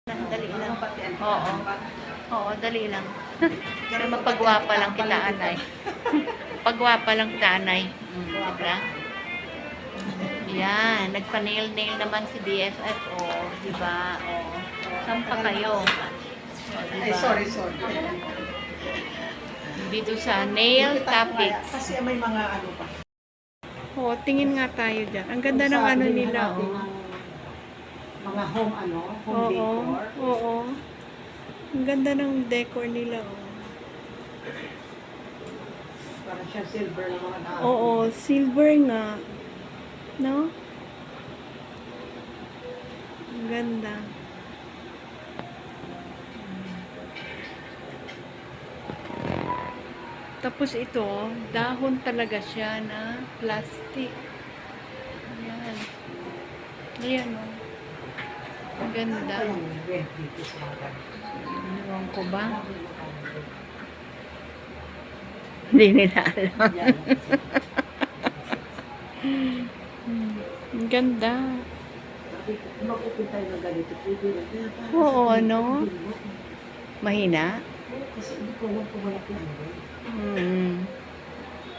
Dali lang. Oo. Oo, dali lang. Pero mapagwapa lang kita, anay. Pagwapa lang kita, anay. Diba? Yan. Nagpa-nail-nail naman si BFF. O, diba? O. Saan pa kayo? O, diba? Ay, sorry. Dito sa nail topics. Kasi may mga ano pa. O, tingin nga tayo dyan. Ang ganda ng ano nila, o. Mga home decor. Oo. Ang ganda ng decor nila, oh. Parang siya silver na mga dahon. Oo, silver nga. No? Ang ganda. Tapos ito, dahon talaga siya na plastic. Ayan. Ayan, oh. Ang ganda. Ewan ko ba? Hindi nila alam. Ang ganda. Mag-open tayo ng ganito. Oo, ano? Mahina? Kasi hindi ko alam kung wala lang.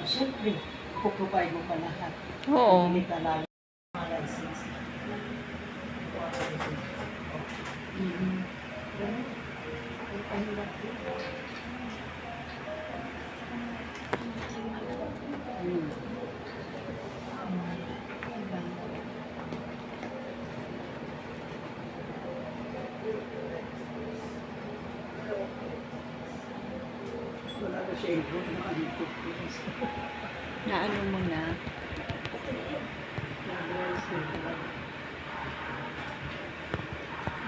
Siyempre, puprovide mo pa lahat. Oo. Hindi ka lang license. Wala na siya ito. Na ano mo na?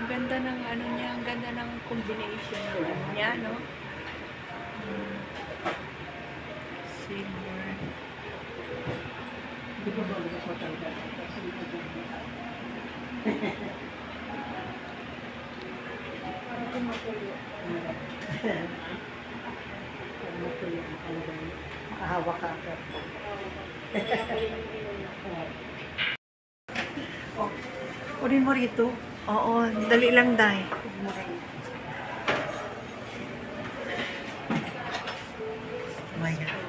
Ang ganda ng ano niya, ang ganda ng combination ng ano niya, no? Silver. Hindi ko ba ko talaga? Kasi ito ko. Parang mapulo. Parang mapulo ang talaga. Makahawak ka agad. Kunin mo rito. Oo, dali lang dahil. Maya.